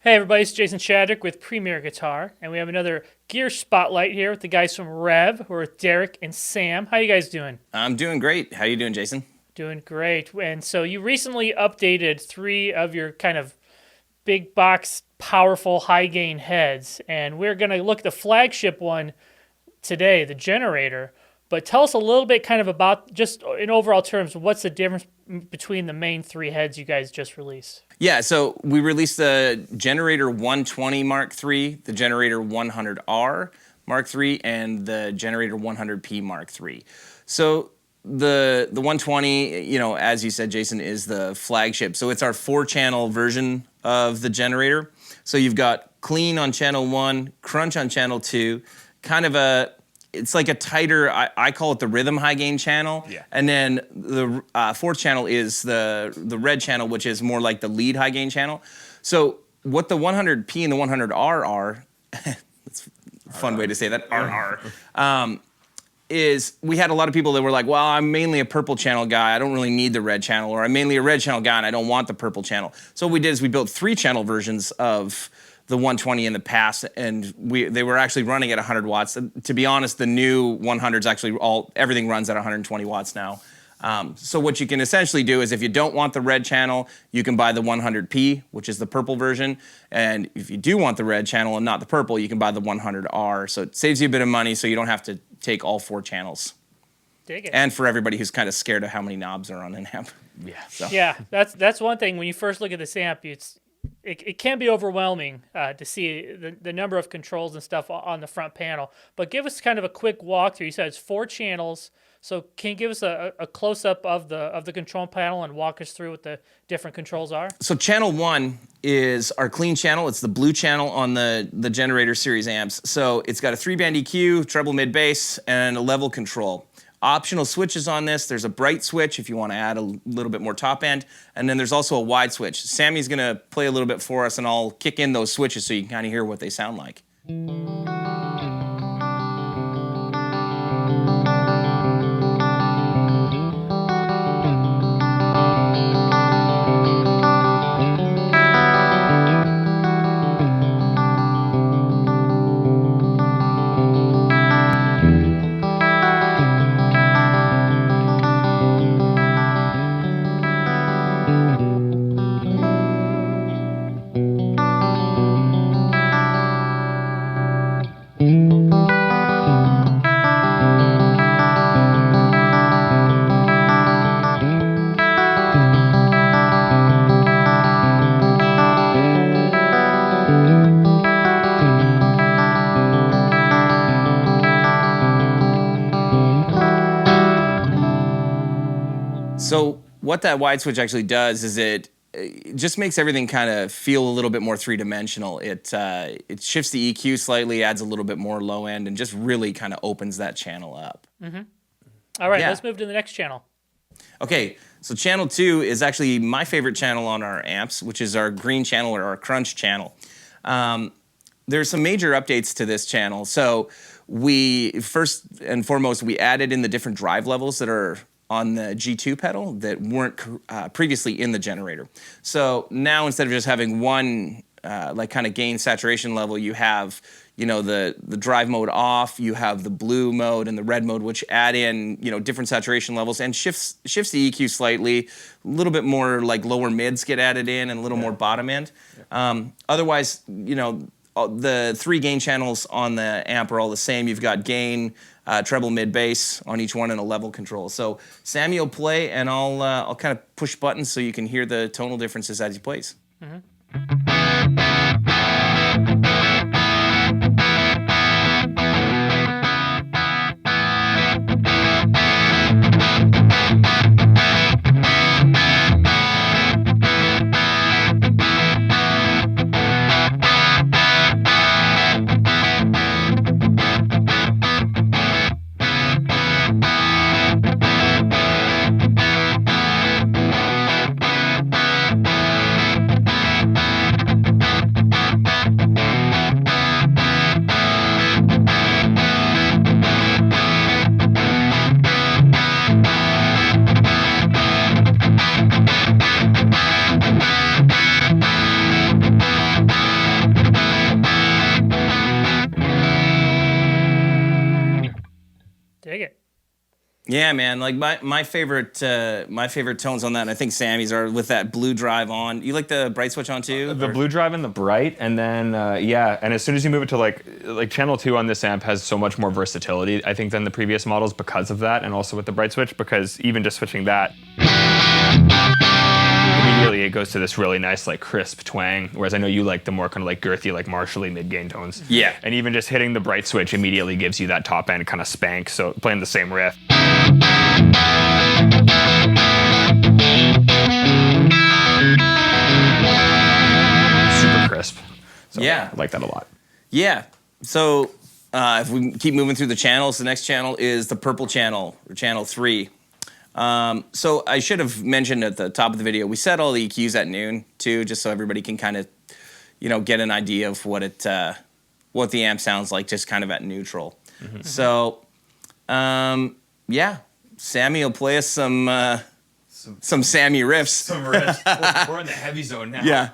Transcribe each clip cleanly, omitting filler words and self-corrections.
Hey everybody, it's Jason Chadwick with Premier Guitar, and we have another gear spotlight here with the guys from Revv. We're with Derek and Sam. How you guys doing? I'm doing great. How you doing, Jason? Doing great. And so you recently updated 3 of your kind of big box, powerful, high gain heads, and we're going to look at the flagship one today, the generator. But tell us a little bit kind of about, just in overall terms, what's the difference between the main 3 heads you guys just released? Yeah, so we released the Generator 120 Mark III, the Generator 100R Mark III, and the Generator 100P Mark III. So the 120, you know, as you said, Jason, is the flagship. So it's our 4-channel version of the generator. So you've got clean on channel 1, crunch on channel 2, kind of it's like a tighter, I call it the rhythm high gain channel. Yeah. And then the 4th channel is the red channel, which is more like the lead high gain channel. So what the 100P and the 100R are, that's a fun way to say that, RR, is we had a lot of people that were like, well, I'm mainly a purple channel guy, I don't really need the red channel, or I'm mainly a red channel guy and I don't want the purple channel. So what we did is we built 3-channel versions of the 120 in the past, and they were actually running at 100 watts. To be honest, the new 100s actually everything runs at 120 watts now. So what you can essentially do is if you don't want the red channel, you can buy the 100P, which is the purple version. And if you do want the red channel and not the purple, you can buy the 100R. So it saves you a bit of money so you don't have to take all 4 channels. Dig it. And for everybody who's kind of scared of how many knobs are on an amp. Yeah. So. Yeah, that's one thing. When you first look at this amp, it can be overwhelming to see the number of controls and stuff on the front panel. But give us kind of a quick walkthrough. You said it's 4 channels. So can you give us a close-up of the control panel and walk us through what the different controls are? So channel 1 is our clean channel. It's the blue channel on the Generator series amps. So it's got a 3-band EQ, treble, mid, bass, and a level control. Optional switches on this. There's a bright switch if you want to add a little bit more top end, and then there's also a wide switch. Sammy's going to play a little bit for us, and I'll kick in those switches so you can kind of hear what they sound like. So what that wide switch actually does is it just makes everything kind of feel a little bit more 3-dimensional. It shifts the EQ slightly, adds a little bit more low end, and just really kind of opens that channel up. Mm-hmm. All right, Let's move to the next channel. Okay, so channel 2 is actually my favorite channel on our amps, which is our green channel or our crunch channel. There's some major updates to this channel. So first and foremost, we added in the different drive levels that are on the G2 pedal that weren't previously in the generator. So now instead of just having one like kind of gain saturation level, you have, you know, the drive mode off, you have the blue mode and the red mode, which add in, you know, different saturation levels and shifts the EQ slightly. A little bit more like lower mids get added in and a little more bottom end. Otherwise, you know, the 3 gain channels on the amp are all the same. You've got gain, treble, mid, bass on each one, and a level control. So Sammy will play, and I'll kind of push buttons so you can hear the tonal differences as he plays. Mm-hmm. Yeah, man. Like my favorite tones on that, and I think Sammy's are with that blue drive on. You like the bright switch on too? The blue drive and the bright, and then and as soon as you move it to like channel 2 on this amp has so much more versatility, I think, than the previous models because of that, and also with the bright switch, because even just switching that, immediately it goes to this really nice like crisp twang, whereas I know you like the more kind of like girthy, like Marshall-y mid-gain tones. Yeah. And even just hitting the bright switch immediately gives you that top end kind of spank, so playing the same riff. Super crisp. So Yeah. I like that a lot. Yeah. So if we keep moving through the channels, the next channel is the purple channel, or channel 3. So I should have mentioned at the top of the video, we set all the EQs at noon too, just so everybody can kind of, get an idea of what the amp sounds like, just kind of at neutral. Mm-hmm. So, yeah, Sammy will play us some Sammy riffs. Some riffs. We're in the heavy zone now. Yeah.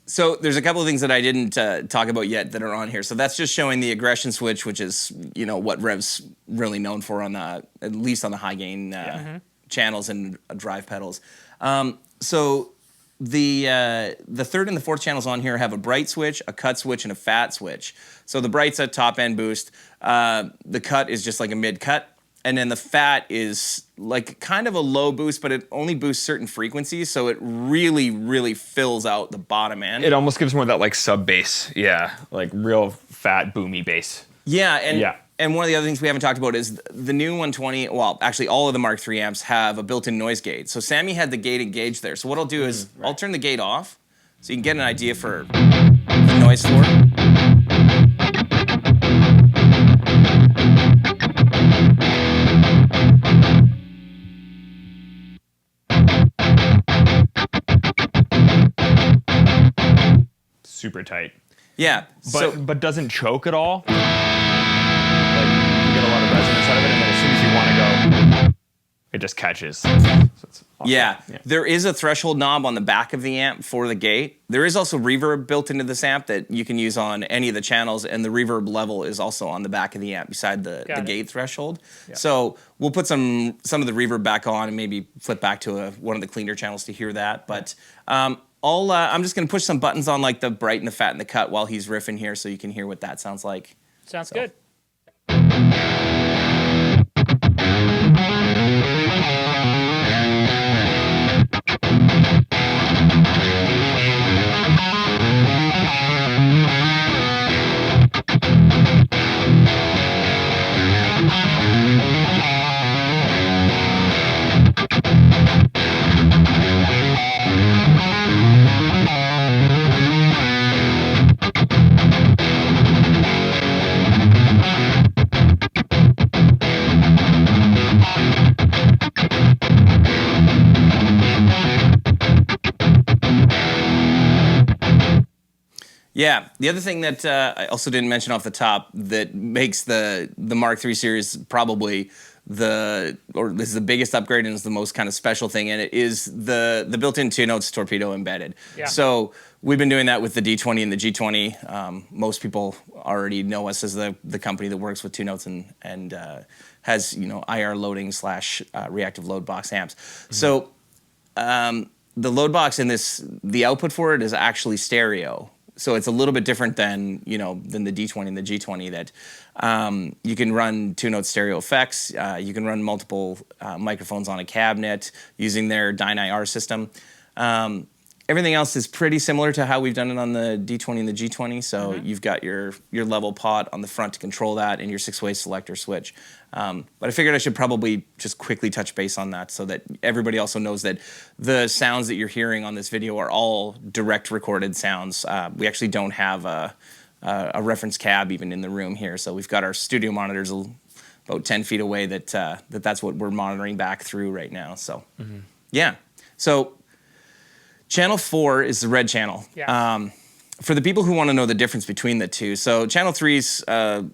So there's a couple of things that I didn't talk about yet that are on here. So that's just showing the aggression switch, which is what Revv's really known for on at least on the high gain channels and drive pedals. So the third and the fourth channels on here have a bright switch, a cut switch, and a fat switch. So the bright's a top end boost. The cut is just like a mid cut. And then the fat is like kind of a low boost, but it only boosts certain frequencies, so it really, really fills out the bottom end. It almost gives more of that like sub bass, like real fat boomy bass. Yeah, and one of the other things we haven't talked about is the new 120. Well, actually, all of the Mark III amps have a built-in noise gate. So Sammy had the gate engaged there. So what I'll do is I'll turn the gate off, so you can get an idea for the noise floor. Super tight. Yeah, but doesn't choke at all. Like you get a lot of resonance out of it, and then as soon as you want to go, it just catches. So it's awesome. Yeah, there is a threshold knob on the back of the amp for the gate. There is also reverb built into this amp that you can use on any of the channels, and the reverb level is also on the back of the amp beside the gate threshold. Yeah. So we'll put some of the reverb back on and maybe flip back to one of the cleaner channels to hear that. But I'm just going to push some buttons on like the bright and the fat and the cut while he's riffing here so you can hear what that sounds like. Sounds good. Yeah, the other thing that I also didn't mention off the top that makes the Mark III series probably this is the biggest upgrade and is the most kind of special thing in it is the built-in 2 notes torpedo embedded. Yeah. So we've been doing that with the D20 and the G20. Most people already know us as the company that works with 2 notes and has IR loading / reactive load box amps. Mm-hmm. So the load box in the output for it is actually stereo. So it's a little bit different than the D20 and the G20 that you can run 2-note stereo effects. You can run multiple microphones on a cabinet using their Dyne IR system. Everything else is pretty similar to how we've done it on the D20 and the G20. So you've got your level pot on the front to control that and your 6-way selector switch. But I figured I should probably just quickly touch base on that so that everybody also knows that the sounds that you're hearing on this video are all direct recorded sounds. We actually don't have a reference cab even in the room here. So we've got our studio monitors about 10 feet away that's what we're monitoring back through right now. So yeah. So Channel 4 is the red channel. Yeah. For the people who want to know the difference between the two, so Channel 3's a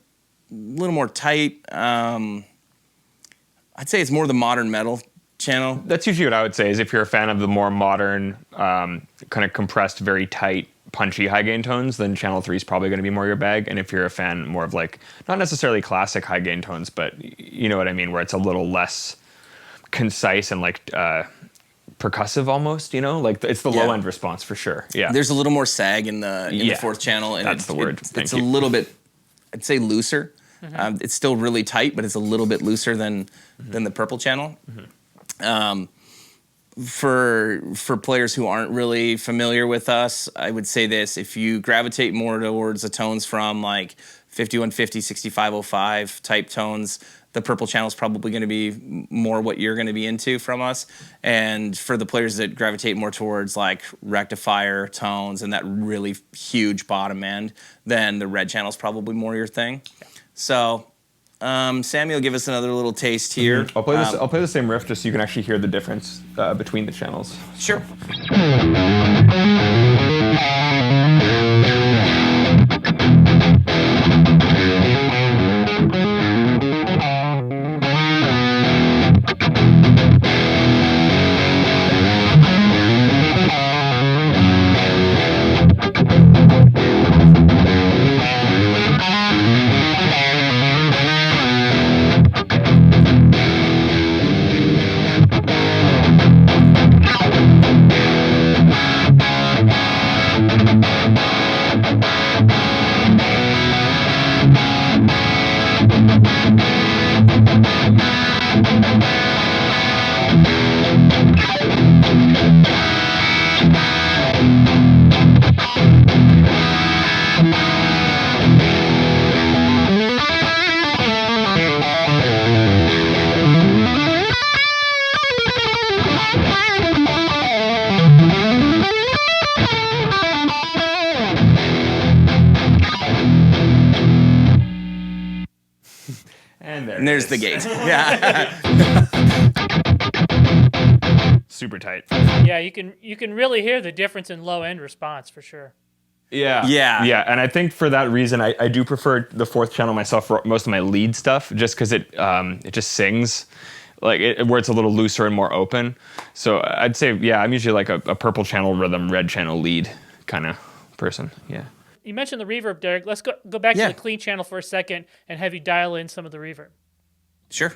little more tight. I'd say it's more the modern metal channel. That's usually what I would say, is if you're a fan of the more modern, kind of compressed, very tight, punchy high gain tones, then Channel 3 is probably going to be more your bag. And if you're a fan more of like, not necessarily classic high gain tones, but you know what I mean, where it's a little less concise and like percussive almost, you know, like it's the low end response for sure. Yeah, there's a little more sag in the fourth channel, and that's the word. It's a little bit, I'd say, looser. It's still really tight, but it's a little bit looser than the purple channel. For players who aren't really familiar with us, I would say this: if you gravitate more towards the tones from like 5150, 6505 type tones, the purple channel is probably going to be more what you're going to be into from us. And for the players that gravitate more towards like rectifier tones and that really huge bottom end, then the red channel is probably more your thing. Yeah. So Sammy will give us another little taste here. I'll play the same riff just so you can actually hear the difference between the channels. Sure. And there's the gate. Yeah. Super tight. Yeah, you can really hear the difference in low end response for sure. Yeah. Yeah. Yeah. And I think for that reason, I do prefer the fourth channel myself for most of my lead stuff, just because it just sings like where it's a little looser and more open. So I'd say, yeah, I'm usually like a purple channel rhythm, red channel lead kind of person. Yeah. You mentioned the reverb, Derek. Let's go back to the clean channel for a second and have you dial in some of the reverb. Sure.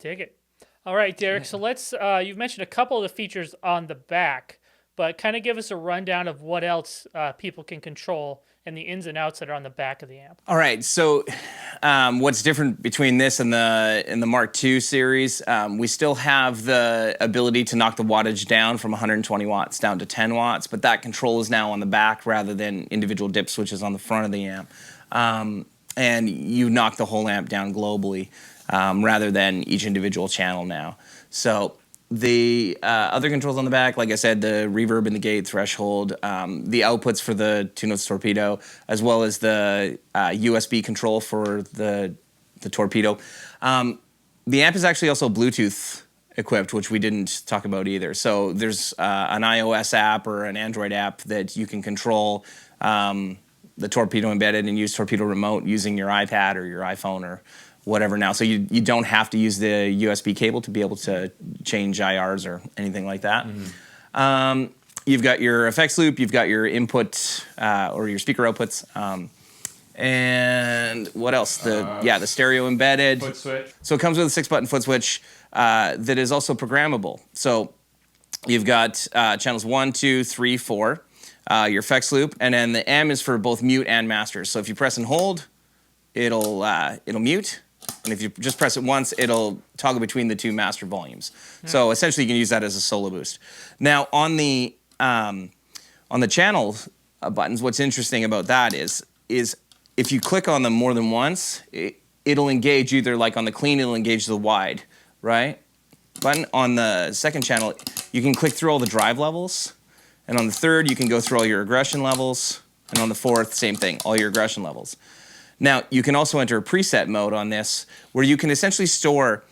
Dig it. All right, Derek. So let's. You've mentioned a couple of the features on the back, but kind of give us a rundown of what else people can control and the ins and outs that are on the back of the amp. All right. So, what's different between this and the Mark II series? We still have the ability to knock the wattage down from 120 watts down to 10 watts, but that control is now on the back rather than individual dip switches on the front of the amp. And you knock the whole amp down globally rather than each individual channel now. So The other controls on the back, like I said, the reverb and the gate threshold, the outputs for the 2-notes torpedo, as well as the USB control for the torpedo. The amp is actually also Bluetooth equipped, which we didn't talk about either. So there's an iOS app or an Android app that you can control the torpedo embedded and use torpedo remote using your iPad or your iPhone or whatever now. So you don't have to use the USB cable to be able to change IRs or anything like that. You've got your effects loop, you've got your input or your speaker outputs. And what else? The stereo embedded. Foot switch. So it comes with a 6-button foot switch that is also programmable. So you've got channels 1, 2, 3, 4, your effects loop, and then the M is for both mute and master. So if you press and hold, it'll mute. And if you just press it once, it'll toggle between the 2 master volumes. So essentially, you can use that as a solo boost. Now, on the channel buttons, what's interesting about that is if you click on them more than once, it'll engage either like on the clean, it'll engage the wide, right? Button on the second channel, you can click through all the drive levels, and on the third, you can go through all your aggression levels, and on the fourth, same thing, all your aggression levels. Now, you can also enter a preset mode on this where you can essentially store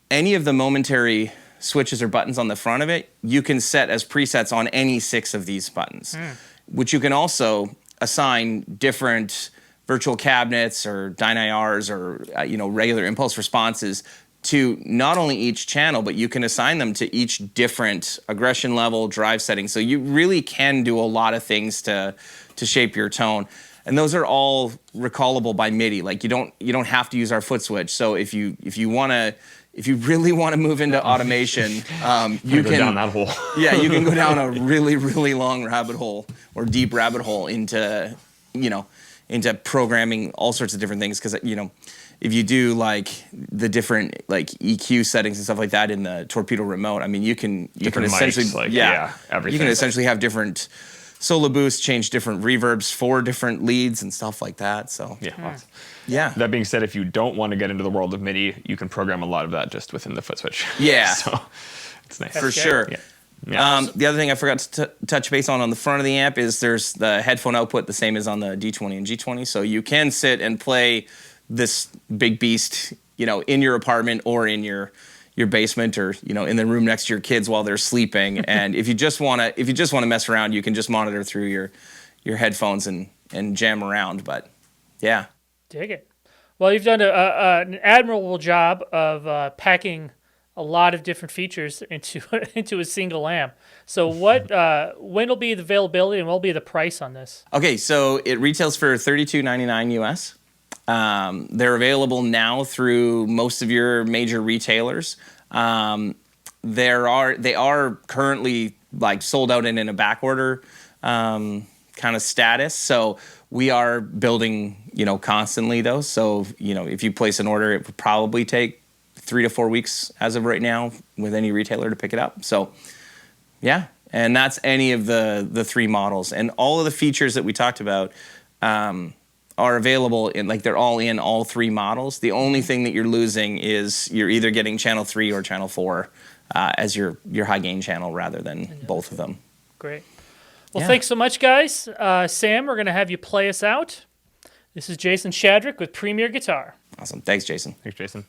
any of the momentary switches or buttons on the front of it. You can set as presets on any 6 of these buttons, which you can also assign different virtual cabinets or dyne-IRs or regular impulse responses to not only each channel, but you can assign them to each different aggression level, drive setting. So you really can do a lot of things to shape your tone. And those are all recallable by MIDI. Like you don't have to use our foot switch. So if you really want to move into automation, you can go down that hole. Yeah, you can go down a really, really long rabbit hole or deep rabbit hole into programming all sorts of different things. Because if you do like the different like EQ settings and stuff like that in the torpedo remote, I mean you can essentially everything. You can essentially have different solo boosts, change different reverbs for different leads and stuff like that. So yeah. That being said, if you don't want to get into the world of MIDI, you can program a lot of that just within the foot switch. Yeah, so it's nice for sure. Yeah. Yeah. The other thing I forgot to touch base on the front of the amp is there's the headphone output, the same as on the D20 and G20. So you can sit and play this big beast, in your apartment or in your basement or in the room next to your kids while they're sleeping. And if you just want to mess around, you can just monitor through your headphones and jam around. But yeah, dig it. Well, you've done an admirable job of packing a lot of different features into a single amp. So when will be the availability and what will be the price on this? Okay, so it retails for $32.99 US. They're available now through most of your major retailers. They are currently like sold out and in a back order kind of status. So we are building, constantly though. So, if you place an order, it would probably take 3 to 4 weeks as of right now with any retailer to pick it up. So yeah, and that's any of the 3 models. And all of the features that we talked about are available they're all in all 3 models. The only thing that you're losing is you're either getting channel 3 or channel 4 as your high gain channel rather than both of them. Great. Well, thanks so much, guys. Sam, we're going to have you play us out. This is Jason Shadrick with Premier Guitar. Awesome. Thanks, Jason. Thanks, Jason.